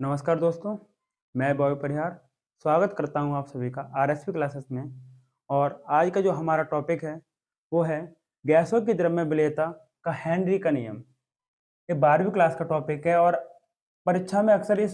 नमस्कार दोस्तों, मैं बॉय परिहार स्वागत करता हूं आप सभी का आरएसपी क्लासेस में। और आज का जो हमारा टॉपिक है वो है गैसों की द्रव्य विलेयता का हेनरी का नियम। ये 12वीं क्लास का टॉपिक है और परीक्षा में अक्सर ये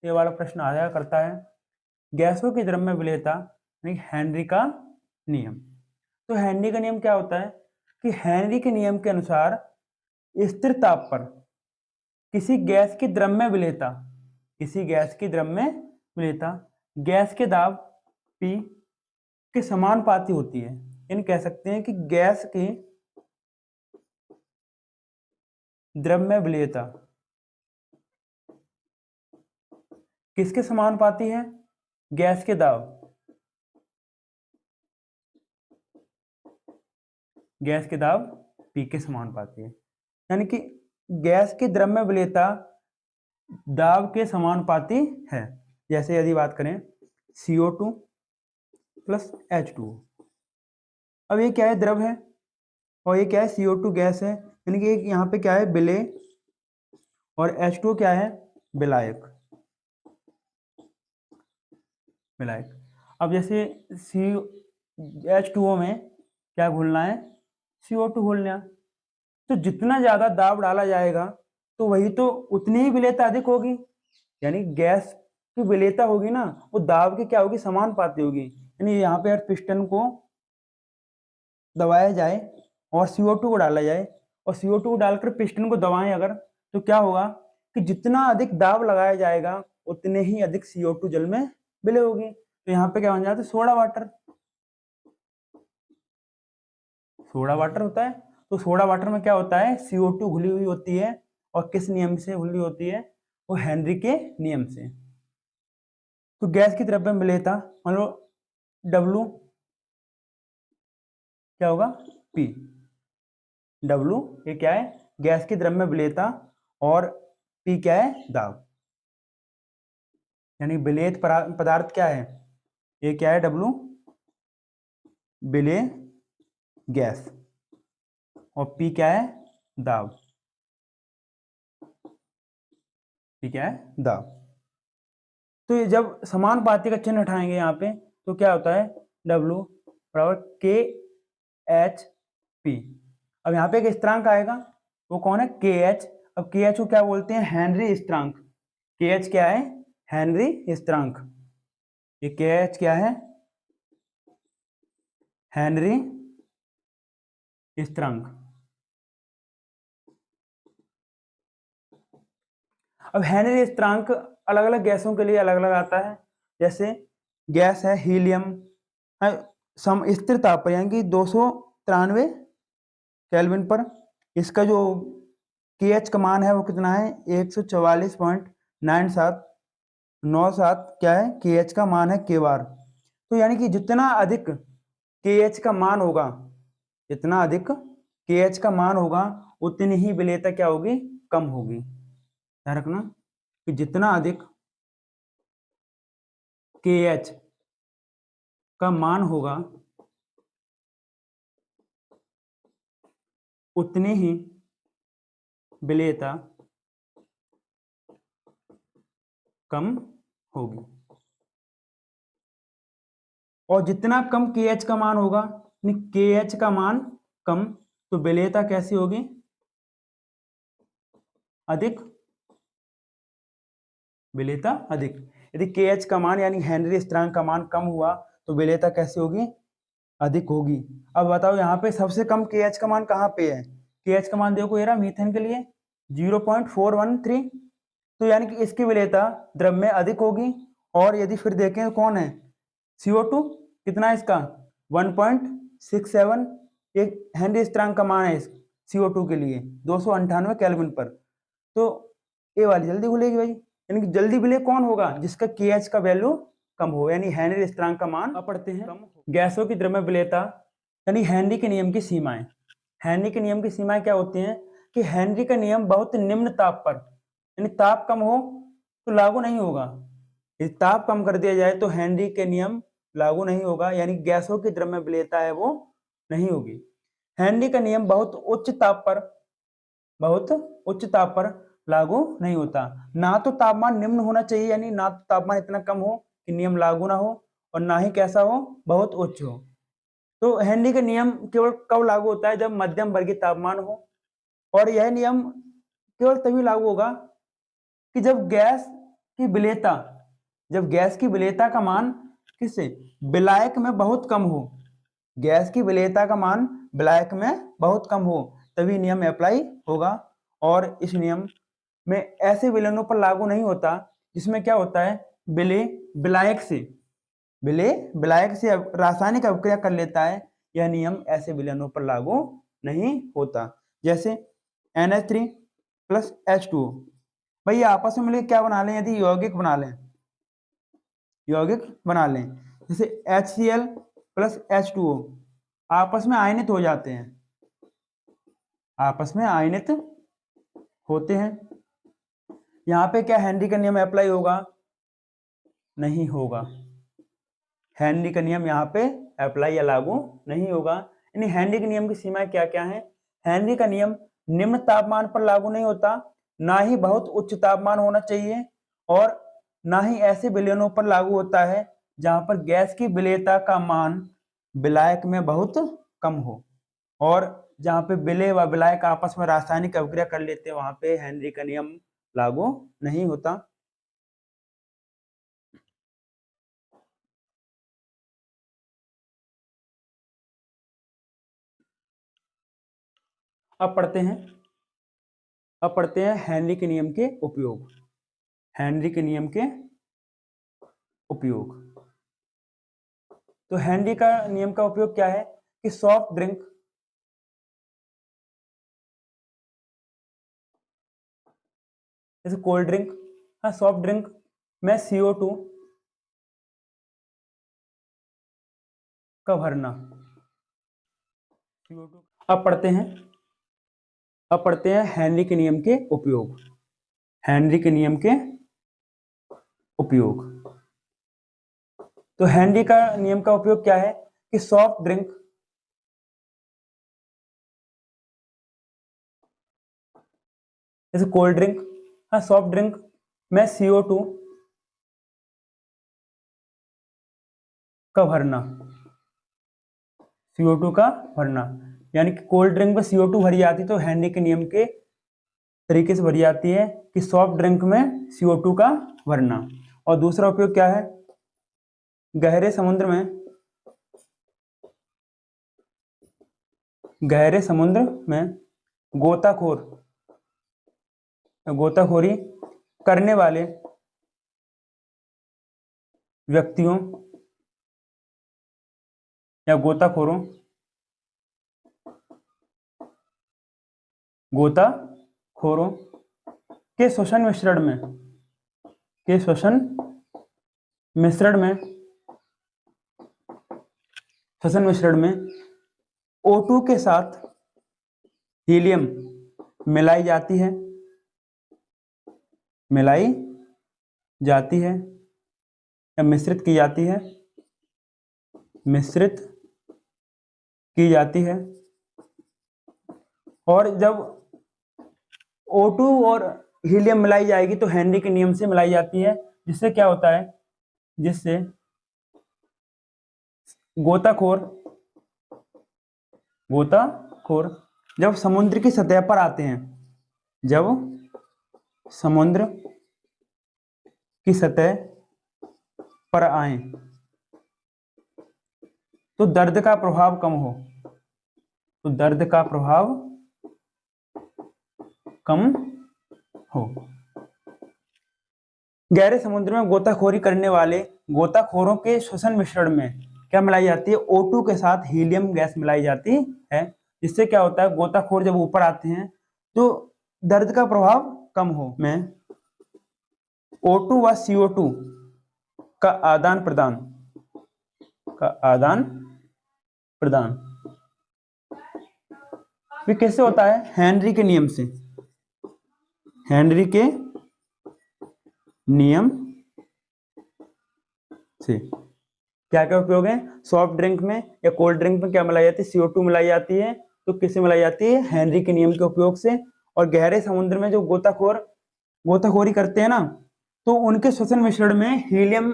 वाला प्रश्न आया करता है, गैसों की द्रव्य विलेयता यानी हेनरी का नियम। तो हेनरी का नियम क्या होता है कि हेनरी के नियम के अनुसार स्थिर ताप पर किसी गैस की द्रव्य विलेयता गैस के दाब P के समानुपाती होती है। यानी कह सकते हैं कि गैस की द्रव्य विलेयता किसके समानुपाती है? गैस के दाब P के समानुपाती है। यानी कि गैस की द्रव्य विलेयता दाब के समानुपाती है। जैसे यदि बात करें CO2 प्लस H2O। अब ये क्या है? द्रव है और ये क्या है? CO2 गैस है। यानी कि यहाँ पे क्या है? विलेय और H2O क्या है? विलायक। अब जैसे H2O में क्या घुलना है? CO2 घुलना। तो जितना ज्यादा दाब डाला जाएगा तो वही तो उतनी ही विलेयता अधिक होगी। यानी गैस की विलेयता होगी ना, वो दाब की क्या होगी? समानुपाती होगी। यानी यहाँ पे पिस्टन को दबाया जाए और CO2 को डाला जाए और CO2 को डालकर पिस्टन को दबाएं अगर, तो क्या होगा कि जितना अधिक दाब लगाया जाएगा उतने ही अधिक CO2 जल में विलय होगी। तो यहाँ पे क्या बन जाता है? सोडा वाटर होता है। तो सोडा वाटर में क्या होता है? CO2 घुली हुई होती है। और किस नियम से घुली होती है? वो हेनरी के नियम से। तो गैस की द्रव्य विलेयता मान लो W क्या होगा? P। W ये क्या है? गैस की द्रव्य विलेयता और P क्या है? दाब। यानी विलेयत पदार्थ क्या है? ये क्या है? W विलेय गैस और P क्या है? दाब। P क्या है? दाब। तो ये जब समानुपाती का चिन्ह उठाएंगे यहाँ पे तो क्या होता है? W बराबर KHP। अब यहाँ पे एक स्थिरांक आएगा, वो कौन है? KH। अब KH को क्या बोलते हैं? हेनरी स्थिरांक। KH क्या है? हेनरी स्थिरांक। ये KH क्या है? हेनरी स्थिरांक। अब हेनरी स्थिरांक अलग अलग गैसों के लिए अलग अलग आता है। जैसे गैस है हीलियम, सम स्थिर ताप पर यानी कि 293 केल्विन पर इसका जो KH का मान है वो कितना है? 144.9797 क्या है? KH का मान है k बार। तो यानी कि जितना अधिक KH का मान होगा उतनी ही विलेयता क्या होगी? कम होगी। ध्यान रखना कि जितना अधिक KH का मान होगा उतनी ही विलेयता कम होगी। और जितना कम KH का मान होगा, KH का मान कम, तो विलेयता कैसी होगी? अधिक। विलेयता अधिक। यदि KH का मान यानी हेनरी स्थिरांक का मान कम हुआ तो विलेयता कैसी होगी? अधिक होगी। अब बताओ यहाँ पे सबसे कम KH का मान कहाँ पे है? KH का मान देखो, ये रहा मीथेन के लिए 0.413। तो यानी कि इसकी विलेयता द्रव में अधिक होगी। और यदि फिर देखें कौन है? CO2 कितना है इसका? 1.67। एक हेनरी स्थिरांक का मान है इस CO2 के लिए 298 केल्विन पर। तो ये वाली जल्दी घुलेगी भाई। यानी कि जल्दी विलय कौन होगा? जिसका KH का वैल्यू कम हो, यानी हेनरी स्थिरांक का मान। अब पढ़ते हैं गैसों की द्रव्य विलेयता यानी हेनरी के नियम की सीमाएं। हेनरी के नियम की सीमाएं क्या होती हैं कि हेनरी का नियम बहुत निम्न ताप पर, यानी ताप कम हो तो लागू नहीं होगा। यदि ताप कम कर दिया जाए तो हेनरी के नियम लागू नहीं होगा, यानी गैसों की द्रव्य विलेयता है वो नहीं होगी। हेनरी का नियम बहुत उच्च ताप पर लागू नहीं होता। ना तो तापमान निम्न होना चाहिए, यानी ना तो तापमान इतना कम हो कि नियम लागू ना हो, और ना ही कैसा हो, बहुत उच्च हो। तो हेनरी का नियम केवल कब लागू होता है, जब मध्यम वर्गीय तापमान हो, और यह नियम केवल तभी लागू होगा कि जब गैस की विलेयता, जब गैस की विलेयता का मान किससे, विलायक में बहुत कम हो, गैस की विलेयता का मान विलायक में बहुत कम हो, तभी नियम अप्लाई होगा। और इस नियम में ऐसे विलयनों पर लागू नहीं होता जिसमें क्या होता है, विलायक से रासायनिक अभिक्रिया कर लेता है। यह नियम ऐसे विलयनों पर लागू नहीं होता। जैसे NH3 प्लस H2O, भाई आपस में मिलकर क्या बना लें, यदि यौगिक बना लें, जैसे HCl प्लस H2O, आपस में आयनित हो जाते हैं, आपस में आयनित होते हैं। यहाँ पे क्या हेनरी का नियम अप्लाई होगा, नहीं होगा। हेनरी का नियम यहाँ पे अप्लाई या लागू नहीं होगा। यानी हेनरी के नियम की सीमाएं क्या क्या है, हेनरी का नियम निम्न तापमान पर लागू नहीं होता, ना ही बहुत उच्च तापमान होना चाहिए, और ना ही ऐसे विलयनों पर लागू होता है जहां पर गैस की विलेयता का मान विलायक में बहुत कम हो, और जहां पे विलेय व विलायक आपस में रासायनिक अभिक्रिया कर लेते हैं वहां पे हेनरी का नियम लागू नहीं होता। अब पढ़ते हैं हेनरी के नियम के उपयोग। हेनरी के नियम के उपयोग, तो हेनरी का नियम का उपयोग क्या है कि सॉफ्ट ड्रिंक, जैसे कोल्ड ड्रिंक, हाँ सॉफ्ट ड्रिंक में CO2 का भरना, CO2। अब पढ़ते हैं हेनरी के नियम के उपयोग। हेनरी के नियम के उपयोग, तो हेनरी का नियम का उपयोग क्या है कि सॉफ्ट ड्रिंक, जैसे कोल्ड ड्रिंक, हाँ सॉफ्ट ड्रिंक में CO2 का भरना, CO2 का भरना, यानी कि कोल्ड ड्रिंक में CO2 भरी जाती है, तो हेनरी के नियम के तरीके से भरी जाती है कि सॉफ्ट ड्रिंक में CO2 का भरना। और दूसरा उपयोग क्या है, गहरे समुद्र में गोताखोरी करने वाले व्यक्तियों या गोताखोरों के श्वसन मिश्रण में O2 के साथ हीलियम मिलाई जाती है या मिश्रित की जाती है, और जब O2 और हीलियम मिलाई जाएगी तो हेनरी के नियम से मिलाई जाती है, जिससे क्या होता है, जिससे गोताखोर जब समुद्र की सतह पर आते हैं, जब समुद्र की सतह पर आए तो दर्द का प्रभाव कम हो। गहरे समुद्र में गोताखोरी करने वाले गोताखोरों के श्वसन मिश्रण में क्या मिलाई जाती है, O2 के साथ हीलियम गैस मिलाई जाती है, जिससे क्या होता है, गोताखोर जब ऊपर आते हैं तो दर्द का प्रभाव कम हो। में O2 व CO2 का आदान प्रदान भी कैसे होता है, हेनरी के नियम से। हेनरी के नियम से क्या क्या उपयोग है, सॉफ्ट ड्रिंक में या कोल्ड ड्रिंक में क्या मिलाई जाती है, CO2 मिलाई जाती है, तो किससे मिलाई जाती है, हेनरी के नियम के उपयोग से। और गहरे समुद्र में जो गोताखोर गोताखोरी करते हैं ना, तो उनके श्वसन मिश्रण में हीलियम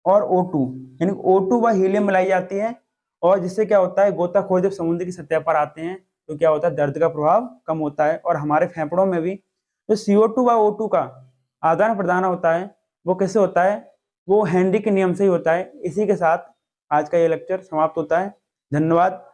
और O2 यानी O2 व हीलियम मिलाई जाती है, और जिससे क्या होता है, गोताखोर जब समुद्र की सतह पर आते हैं तो क्या होता है, दर्द का प्रभाव कम होता है। और हमारे फेफड़ों में भी जो CO2 व O2 का आदान प्रदान होता है वो कैसे होता है, वो हेनरी के नियम से ही होता है। इसी के साथ आज का ये लेक्चर समाप्त होता है। धन्यवाद।